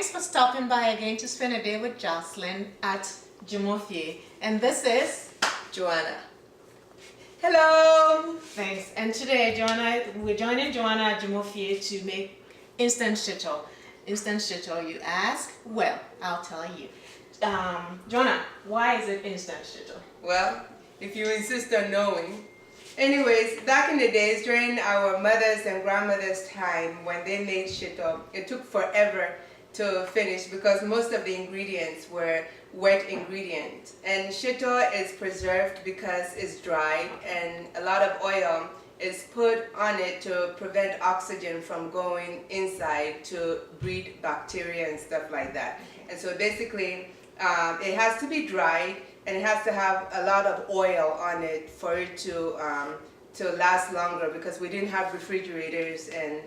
Thanks for stopping by again to spend a day with Joselyn at Jumofier. And this is Joanna. Hello! Thanks. And today, we're joining Joanna at Jumofier to make instant shito. Instant shito, you ask? Well, I'll tell you. Joanna, why is it instant shito? Well, if you insist on knowing. Anyways, back in the days during our mothers and grandmothers' time when they made shito, it took forever to finish because most of the ingredients were wet ingredients. And shito is preserved because it's dried and a lot of oil is put on it to prevent oxygen from going inside to breed bacteria and stuff like that. And so basically, it has to be dried and it has to have a lot of oil on it for it to last longer because we didn't have refrigerators and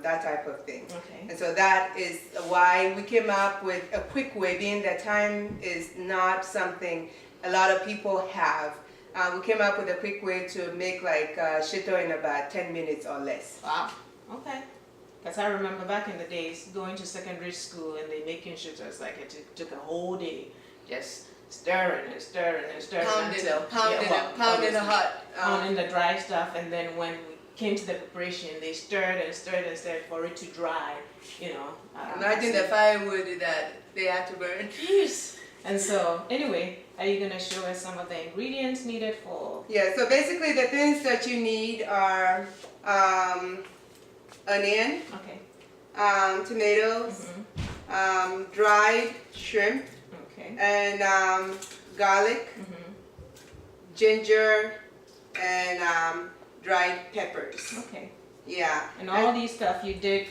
that type of thing. Okay. And so that is why we came up with a quick way, being that time is not something a lot of people have. We came up with a quick way to make like shito in about 10 minutes or less. Wow. Okay. Because I remember back in the days going to secondary school and they making shitos like it took a whole day just stirring and stirring and stirring. Pounding the hot. Pounding the dry stuff, and then when we came to the preparation, they stirred and stirred and stirred for it to dry, you know. Imagine the firewood that they had to burn. Yes. And so, anyway, are you going to show us some of the ingredients needed for? Yeah, so basically the things that you need are onion, Okay. Tomatoes, dried shrimp, Okay. and garlic, ginger, and dried peppers. Okay. Yeah. And all these stuff you did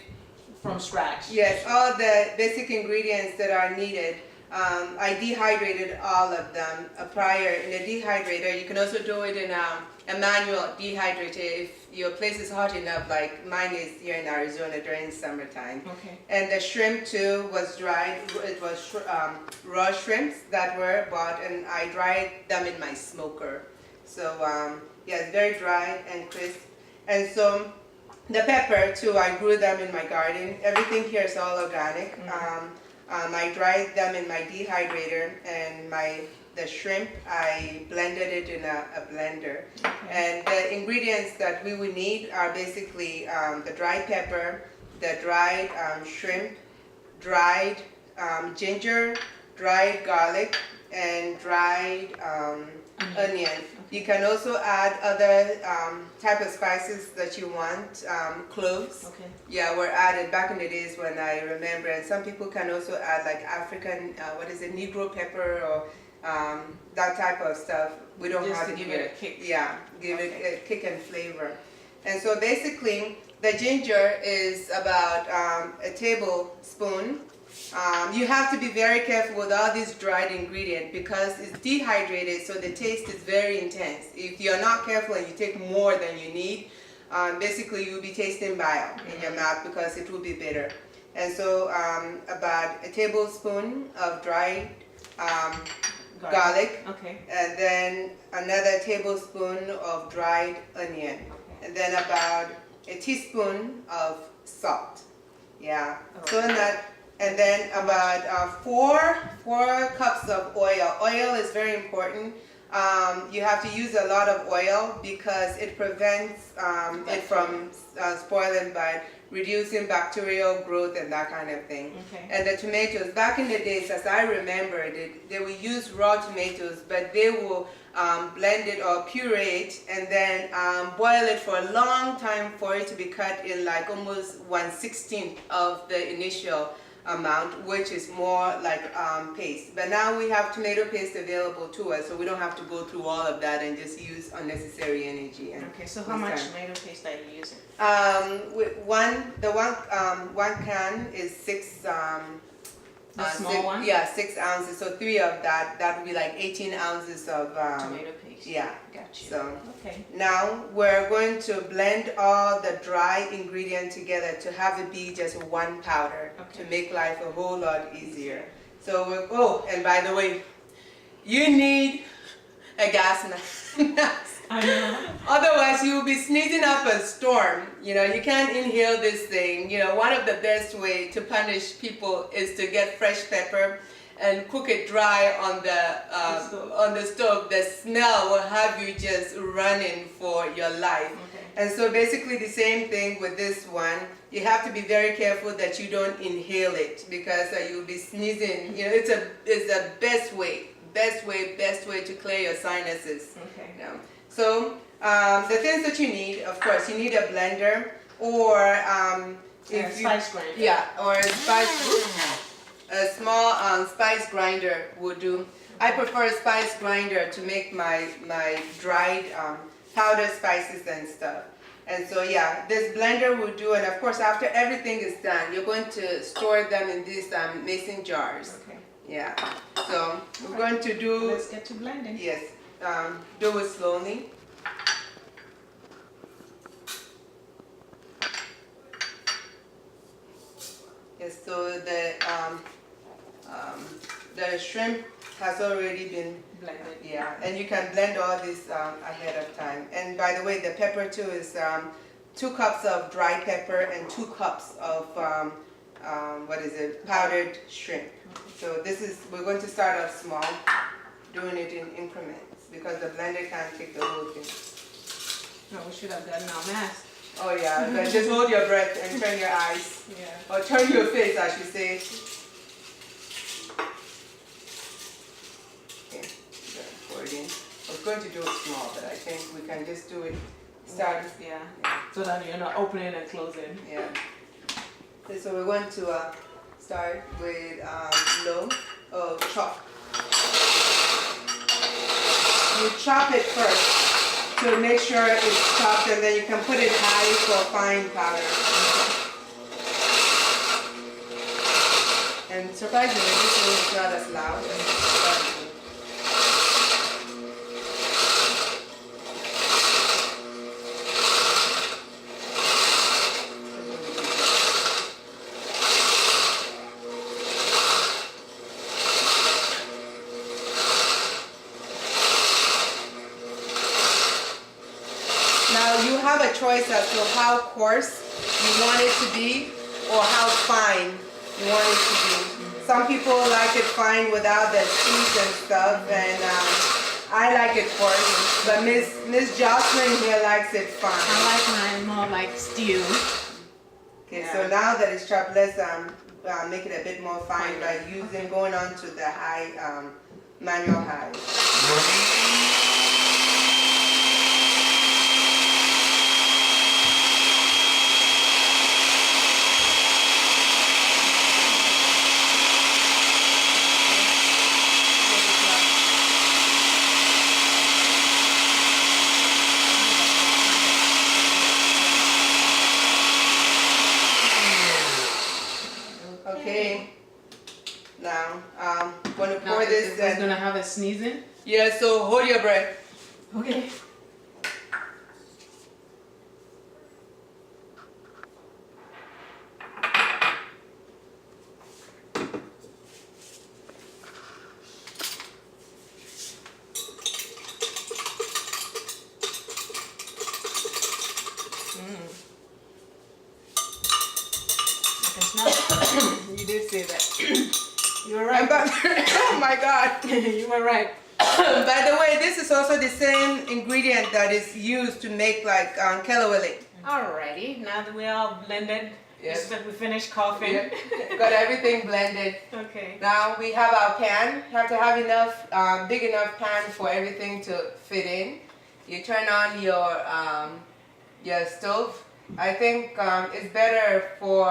from scratch? Yes, all the basic ingredients that are needed. I dehydrated all of them prior in a dehydrator. You can also do it in a manual dehydrator if your place is hot enough, like mine is here in Arizona during summertime. Okay. And the shrimp too was dried. It was raw shrimps that were bought, and I dried them in my smoker. So yeah, it's very dry and crisp. And so the pepper too, I grew them in my garden. Everything here is all organic. I dried them in my dehydrator, and the shrimp, I blended it in a blender. Okay. And the ingredients that we would need are basically the dried pepper, the dried shrimp, dried ginger, dried garlic, and dried onion. You can also add other type of spices that you want, cloves. Okay. Yeah, were added back in the days when I remember. And some people can also add like African, Negro pepper or that type of stuff. We don't Just have to it give here. it a kick. Yeah, give it a kick and flavor. And so basically, the ginger is about a tablespoon. You have to be very careful with all these dried ingredients because it's dehydrated, so the taste is very intense. If you're not careful and you take more than you need, basically you'll be tasting bile in your mouth because it will be bitter. And so about a tablespoon of dried garlic, Okay. and then another tablespoon of dried onion, and then about a teaspoon of salt. Yeah. So in that. And then about four cups of oil. Oil is very important. You have to use a lot of oil because it prevents it from spoiling by reducing bacterial growth and that kind of thing. Okay. And the tomatoes, back in the days, as I remember it, they will use raw tomatoes, but they will blend it or puree it and then boil it for a long time for it to be cut in like almost 1/16 of the initial amount, which is more like paste. But now we have tomato paste available to us, so we don't have to go through all of that and just use unnecessary energy. And Okay, so how much tomato paste are you using? One can is six. The small one? Yeah, 6 ounces. So 3 of that would be like 18 ounces of Tomato paste. Yeah. Gotcha. So okay. now we're going to blend all the dry ingredients together to have it be just one powder to make life a whole lot easier. So and by the way, you need a gas mask. I know. Otherwise, you'll be sneezing up a storm. You know, you can't inhale this thing. You know, one of the best way to punish people is to get fresh pepper and cook it dry on the stove. The smell will have you just running for your life. Okay. And so basically the same thing with this one. You have to be very careful that you don't inhale it because you'll be sneezing. You know, it's the best way to clear your sinuses. Okay. You know? So the things that you need, of course, you need a blender or if spice grinder. Yeah, or a small spice grinder would do. I prefer a spice grinder to make my dried powdered spices and stuff. And so yeah, this blender will do. And of course, after everything is done, you're going to store them in these mason jars. Okay. Yeah. So we're going to do. Let's get to blending. Yes. Do it slowly. Yes. So the shrimp has already been Blended. Yeah, and you can blend all this ahead of time. And by the way, the pepper too is 2 cups of dry pepper and 2 cups of powdered shrimp. So we're going to start off small, doing it in increments because the blender can't take the whole thing. No, we should have gotten our mask. Oh yeah, but just hold your breath and turn your eyes. Yeah. Or turn your face, I should say. Okay, pour it in. I was going to do it small, but I think we can just do it. Start. Yeah. So that you're not opening and closing. Yeah. Okay, so we're going to start with chop. You chop it first to make sure it's chopped, and then you can put it high for fine powder. And surprisingly, this one is not as loud as the other one. Have a choice as to how coarse you want it to be or how fine you want it to be. Some people like it fine without the seeds and stuff, and I like it coarse, but Miss Joselyn here likes it fine. I like mine more like stew. Okay, so now that it's chopped, let's make it a bit more fine by going on to the high, manual high. Okay, now I'm going to pour this. Is going to have a sneezing? Yeah, so hold your breath. Okay. You did say that. You were right. Oh my God. You were right. By the way, this is also the same ingredient that is used to make like kelawili. Alrighty, now that we're all blended, Yes. we finished coughing. Yeah. Got everything blended. Okay. Now we have our pan. You have to have enough, big enough pan for everything to fit in. You turn on your stove. I think it's better for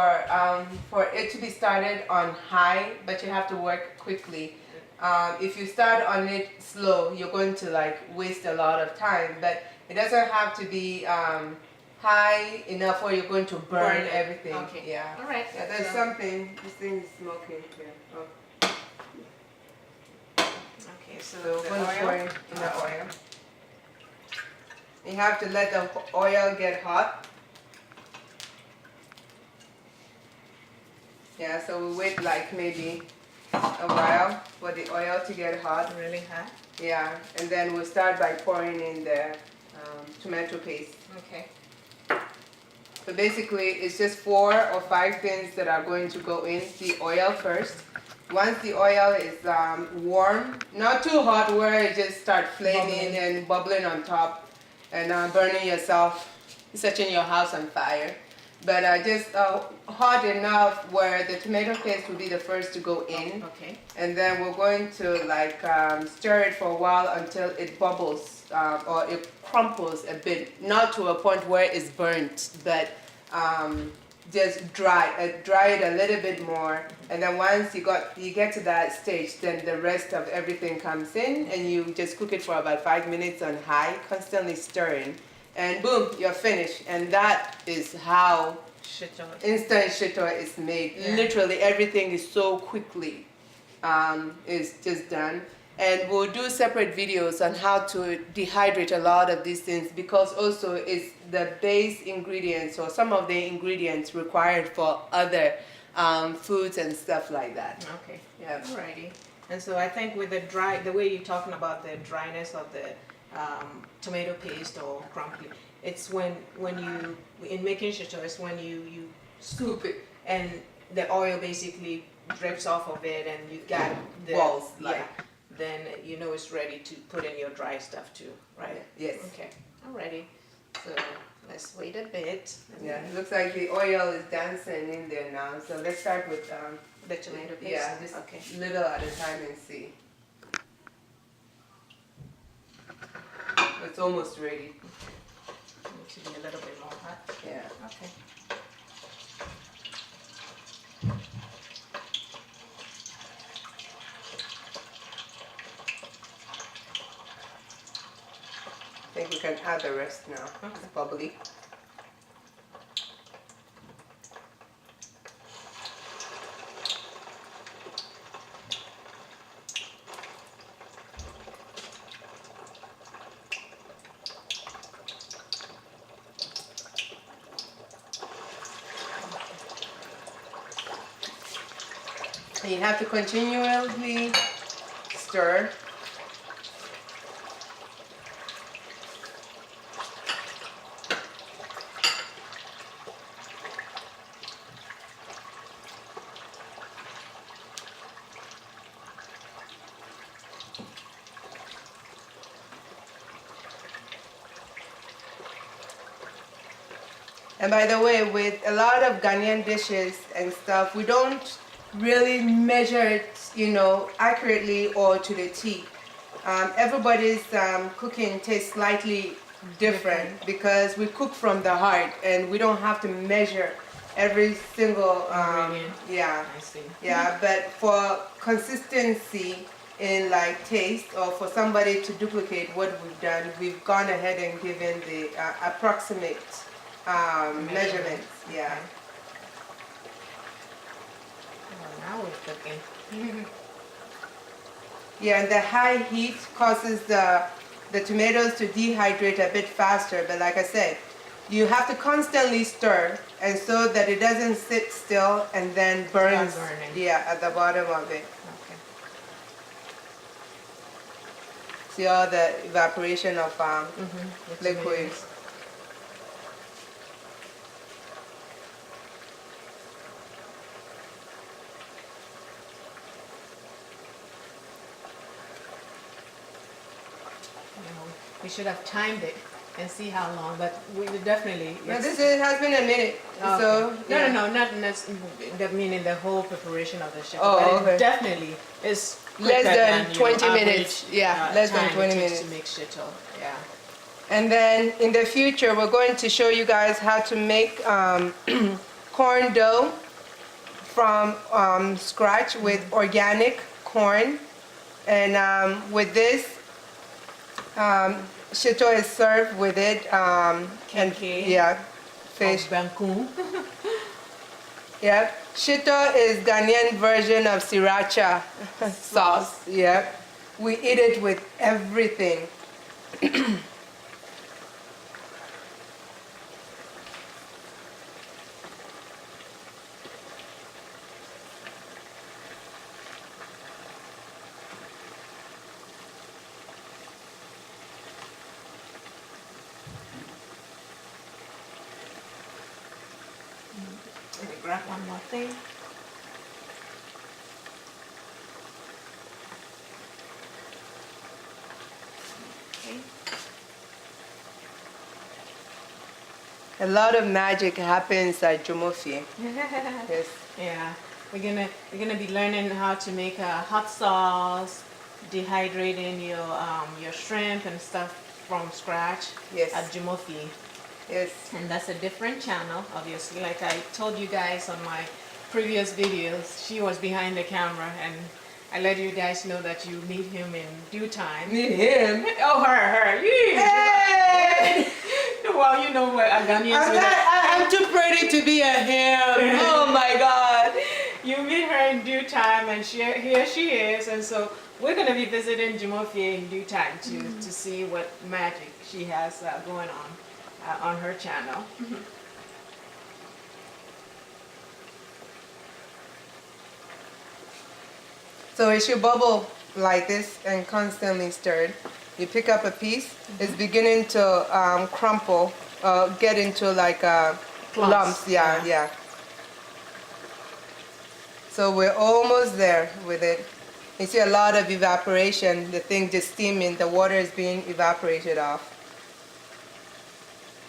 it to be started on high, but you have to work quickly. If you start on it slow, you're going to like waste a lot of time. But it doesn't have to be high enough or you're going to burn everything. Okay. Yeah. All right. Yeah, there's something. This thing is smoking here. Oh. Okay, so So the we're going to oil. pour in the oil. You have to let the oil get hot. Yeah, so we wait like maybe a while for the oil to get hot. Really hot. Yeah, and then we'll start by pouring in the tomato paste. Okay. So basically, it's just 4 or 5 things that are going to go in. The oil first. Once the oil is warm, not too hot where it just start flaming and bubbling on top and burning yourself, setting your house on fire. But just hot enough where the tomato paste will be the first to go in. Okay. And then we're going to like stir it for a while until it bubbles or it crumples a bit, not to a point where it's burnt, but just dry it a little bit more. And then once you get to that stage, then the rest of everything comes in, and you just cook it for about 5 minutes on high, constantly stirring, and boom, you're finished. And that is how Shito. instant shito is made. Yeah. Literally everything is so quickly is just done. And we'll do separate videos on how to dehydrate a lot of these things, because also it's the base ingredients or some of the ingredients required for other foods and stuff like that. Okay. Yeah. Alrighty. And so I think with the way you're talking about the dryness of the tomato paste or crumbly, it's when you, in making shito, it's when you scoop it and the oil basically drips off of it and you got the balls, like. yeah. Then you know it's ready to put in your dry stuff too, right? Yes. Okay. Alrighty. So let's wait a bit. Yeah, it looks like the oil is dancing in there now. So let's start with The tomato paste. yeah, just Okay. little at a time and see. It's almost ready. Needs to be a little bit more hot. Yeah. Okay. I think we can add the rest now. Okay. It's bubbly. And you have to continually stir. And by the way, with a lot of Ghanaian dishes and stuff, we don't really measure it, accurately or to the T. Everybody's cooking tastes slightly different because we cook from the heart and we don't have to measure every single, Ingredient. yeah. I see. Yeah, but for consistency in like taste or for somebody to duplicate what we've done, we've gone ahead and given the approximate measurements. Yeah. Well, now we're cooking. Yeah, and the high heat causes the tomatoes to dehydrate a bit faster. But like I said, you have to constantly stir, and so that it doesn't sit still and then burns. burning. Yeah, at the bottom of it. Okay. See all the evaporation of The liquids. tomatoes. We should have timed it and see how long, but we would definitely. No, has been a minute. Okay. So yeah. No, not that meaning the whole preparation of the shito. Oh, but okay. It definitely is Less quicker than your 20 average, minutes. Yeah, less than time 20 it takes minutes. to make shito. Yeah. And then in the future, we're going to show you guys how to make corn dough from scratch with organic corn. And with this, shito is served with it. And Kenkey. yeah, fish. Banku. Yeah, shito is Ghanaian version of sriracha sauce. Yeah, we eat it with everything. Let me grab one more thing. Okay. A lot of magic happens at Jumofie. Yes. Yeah, we're gonna be learning how to make a hot sauce, dehydrating your shrimp and stuff from scratch. Yes. At Jumofi. Yes. And that's a different channel, obviously. Like I told you guys on my previous videos, she was behind the camera, and I let you guys know that you meet him in due time. Meet him. Oh, her. Hey! Well, you know what Ghanaians I'm too pretty to be a him. Oh my God. You meet her in due time, and here she is. And so we're going to be visiting Jumofi in due time to see what magic she has going on her channel. So it should bubble like this and constantly stirred. You pick up a piece, it's beginning to crumple, get into like lumps. Yeah. So we're almost there with it. You see a lot of evaporation, the thing just steaming, the water is being evaporated off.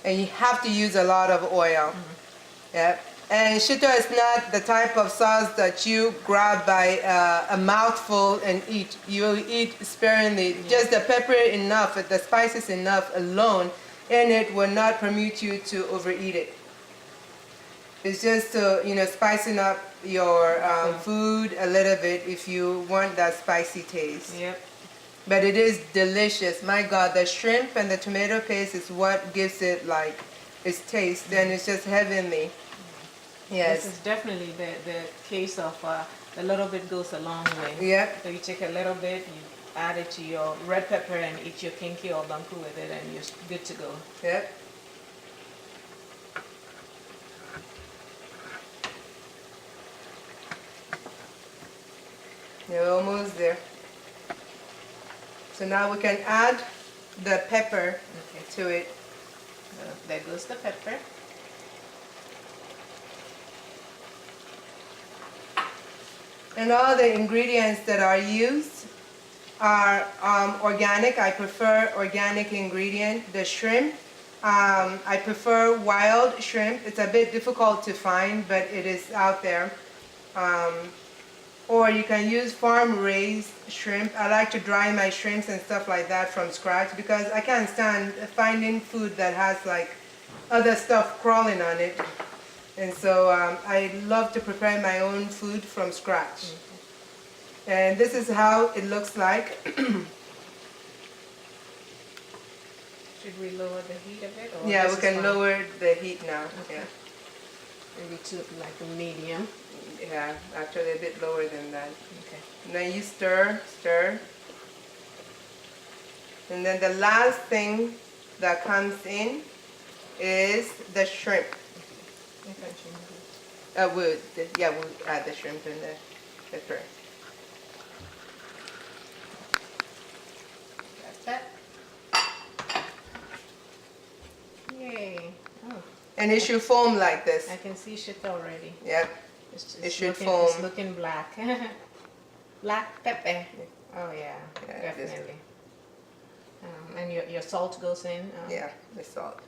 And you have to use a lot of oil. Yeah. And shito is not the type of sauce that you grab by a mouthful and eat. You eat sparingly. Yeah. Just the pepper enough, the spices enough alone in it will not permit you to overeat it. It's just to, spicing up your food a little bit if you want that spicy taste. Yep. But it is delicious. My God, the shrimp and the tomato paste is what gives it like its taste, and it's just heavenly. Yes. This is definitely the case of a little bit goes a long way. Yep. So you take a little bit, you add it to your red pepper and eat your kinky or banku with it, and you're good to go. Yep. You're almost there. So now we can add the pepper to it. There goes the pepper. And all the ingredients that are used are organic. I prefer organic ingredient. The shrimp, I prefer wild shrimp. It's a bit difficult to find, but it is out there. Or you can use farm-raised shrimp. I like to dry my shrimps and stuff like that from scratch because I can't stand finding food that has like other stuff crawling on it. And so I love to prepare my own food from scratch. And this is how it looks like. Should we lower the heat a bit? Or Yeah, we can lower the heat now. Okay. Yeah. Maybe to like a medium. Yeah, actually a bit lower than that. Okay. And then you stir. And then the last thing that comes in is the shrimp. We'll add the shrimp and the pepper. That's that. Yay. Oh. And it should foam like this. I can see shit already. Yep. It should looking, foam. It's looking black. Black pepper. Oh yeah, Yeah, definitely. And your salt goes in. Yeah, the salt.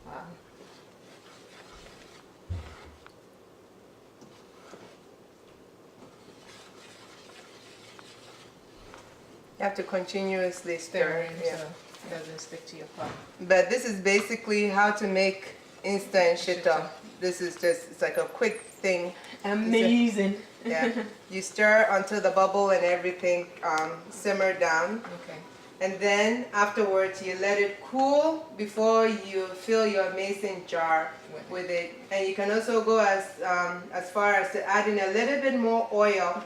Wow. You have to continuously stir. Yeah. So it doesn't stick to your pot. But this is basically how to make instant shito. Shito. This is just, it's like a quick thing. Amazing. Yeah. You stir until the bubble and everything simmer down. Okay. And then afterwards you let it cool before you fill your mason jar with it. And you can also go as far as to adding a little bit more oil.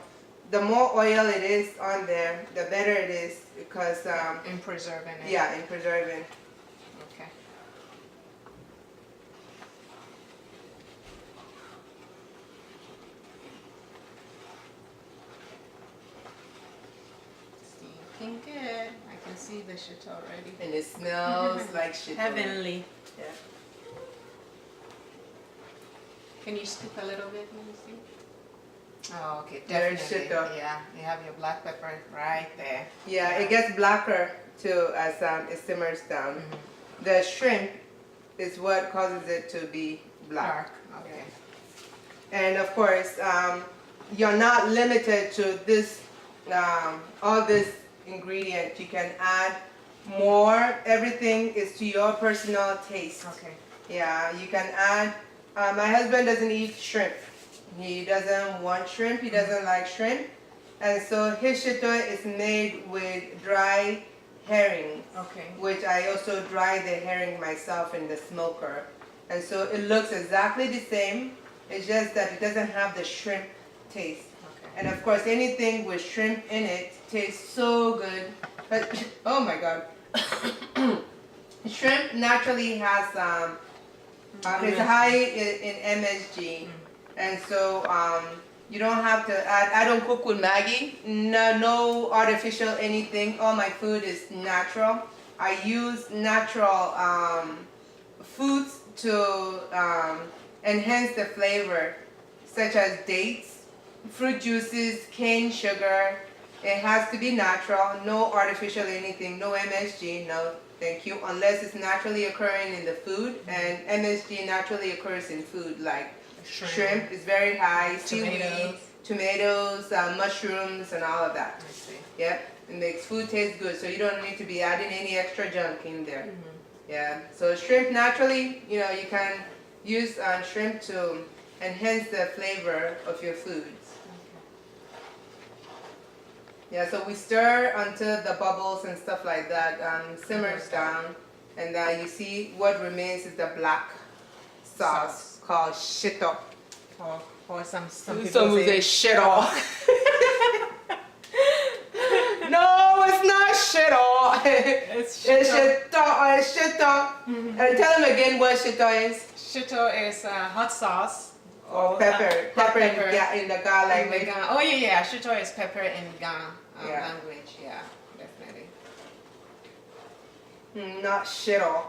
The more oil it is on there, the better it is because In preserving it. yeah, in preserving. Okay. see the shito already. And it smells like shito. Heavenly. Yeah. Can you scoop a little bit? Let me see. Oh, okay, There's definitely. shito. Yeah, you have your black pepper right there. Yeah, it gets blacker too as it simmers down. The shrimp is what causes it to be black. Dark. Okay. And of course, you're not limited to this, all this ingredient. You can add more. Everything is to your personal taste. Okay. Yeah, you can add. My husband doesn't eat shrimp. He doesn't want shrimp. He doesn't like shrimp. And so his shito is made with dry herring, Okay. which I also dry the herring myself in the smoker. And so it looks exactly the same. It's just that it doesn't have the shrimp taste. Okay. And of course, anything with shrimp in it tastes so good. But, oh my God. Shrimp naturally has, it's high in MSG. And so you don't have to add, I don't cook with Maggi. No artificial anything. All my food is natural. I use natural foods to enhance the flavor, such as dates, fruit juices, cane sugar. It has to be natural, no artificial anything, no MSG, no thank you, unless it's naturally occurring in the food, and MSG naturally occurs in food, like shrimp is very high, seaweed, tomatoes, mushrooms, and all of that. I see. Yep, it makes food taste good, so you don't need to be adding any extra junk in there. Yeah, so shrimp naturally, you know, you can use shrimp to enhance the flavor of your foods. Yeah, so we stir until the bubbles and stuff like that simmers down, and you see what remains is the black sauce called shito. Or some Some people will say shito. No, it's not shito. it's It's shito. shito. It's shito. And tell them again what shito is. Shito is hot sauce. Or pepper. Pepper in the garlic. In the Ghana. Oh yeah. Shito is pepper in Ghana Yeah. language. Yeah, definitely. Not shito.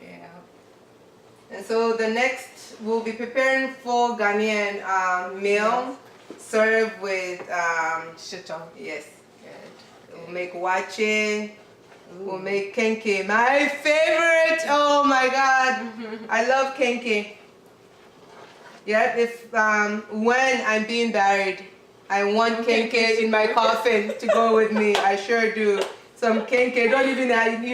Yeah. And so the next, we'll be preparing full Ghanaian meal served with, Shito. yes, Good. we'll make wache, we'll make kenke, my favorite, oh my God, I love kenke. Yeah, if, when I'm being buried, I want kenke in my coffin to go with me, I sure do. Some kenke, you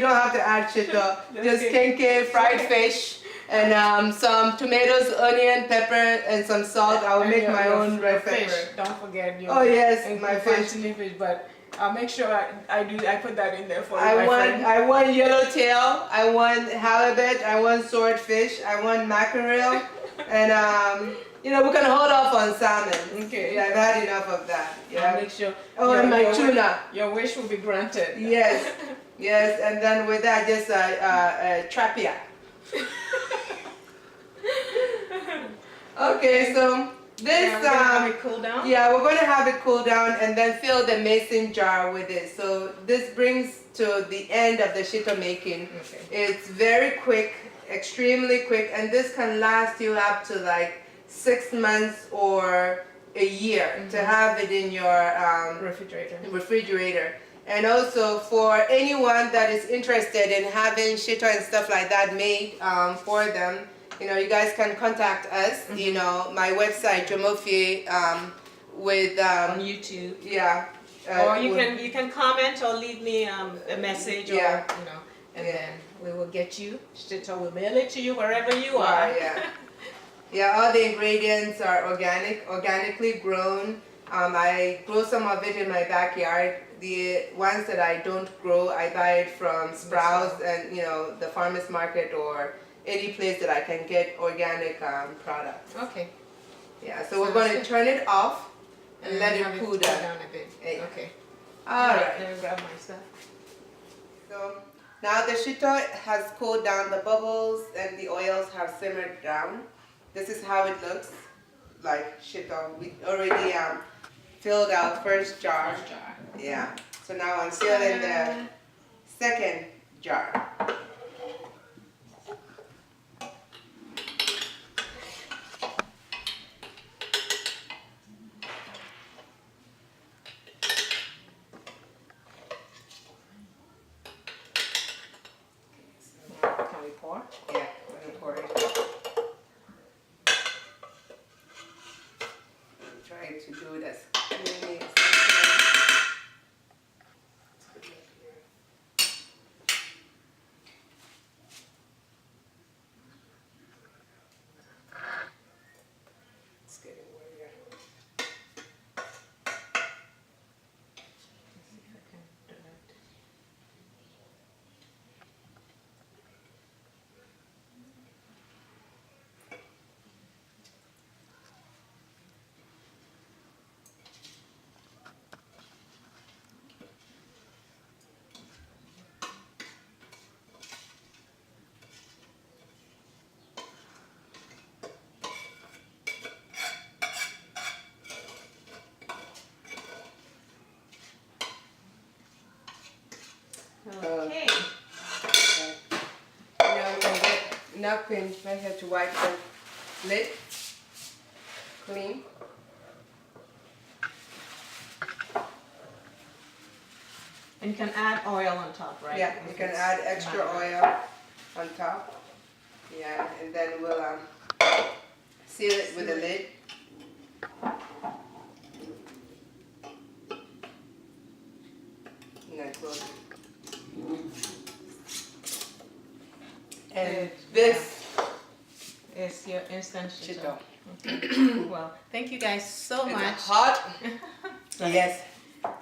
don't have to add shito, just kenke, fried fish, and some tomatoes, onion, pepper, and some salt. I will make my own red fish. pepper. Don't forget your. Oh yes, and my fish. fish. But I'll make sure I put that in there for you, I my friend. want yellowtail, I want halibut, I want swordfish, I want mackerel, and you know, we can hold off on salmon. Okay. Yeah, I've had enough of that. I'll Yeah. make sure. Oh, and my tuna. Your wish will be granted. Yes, yes, and then with that, just trapia. Okay, so this We're gonna have it cool down. yeah, we're going to have it cool down and then fill the mason jar with it. So this brings to the end of the shito making. Okay. It's very quick, extremely quick, and this can last you up to like 6 months or a year to have it in your refrigerator. And also for anyone that is interested in having shito and stuff like that made for them, you know, you guys can contact us. You know, my website, Jomofie, with On YouTube. yeah. Or you can comment or leave me a message, or Yeah. you know, and then we will get you shito. We'll mail it to you wherever you are. Yeah. Yeah, all the ingredients are organically grown. I grow some of it in my backyard. The ones that I don't grow, I buy it from Sprouts and, you know, the farmer's market or any place that I can get organic products. Okay. Yeah, so we're going to turn it off and let have it cool down. a bit. Yeah. Okay. All right. Let me grab my stuff. So now the shito has cooled down, the bubbles and the oils have simmered down. This is how it looks like shito. We already filled our first jar. First jar. Yeah. So now I'm sealing the second jar. Can we pour? Yeah, I'm gonna pour it. Try to do it as cleanly as I can. It's getting weird. Let's see if I can do it. Okay. Now we can get napkin right here to wipe the lid clean. And you can add oil on top, right? Yeah, you can add extra oil on top. Yeah, and then we'll seal it with a lid. And then close it. And this is your instant shito. shito. Okay. Well, thank you guys so It's much. hot. Yes.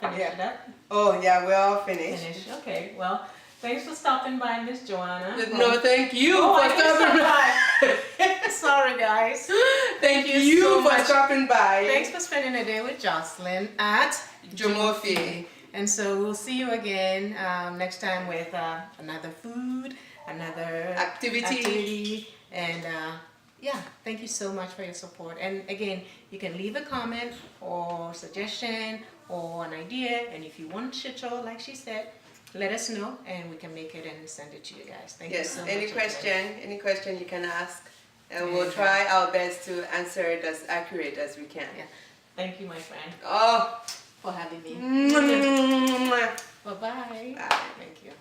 Finish it up. Oh yeah, we're all finished. Finish. Okay. Well, thanks for stopping by, Miss Joanna. No, thank you Oh, I for didn't stopping stop by. by. Sorry, guys. Thank you so for much. stopping by. Thanks for spending a day with Joselyn at Jomofi. And so we'll see you again next time with another food, another activity. And yeah, thank you so much for your support. And again, you can leave a comment or suggestion or an idea. And if you want shito, like she said, let us know and we can make it and send it to you guys. Thank you so much. Any question you can ask. And we'll try our best to answer it as accurate as we can. Yeah. Thank you, my friend, Oh. for having me. Mwah. Bye-bye. Bye. Thank you.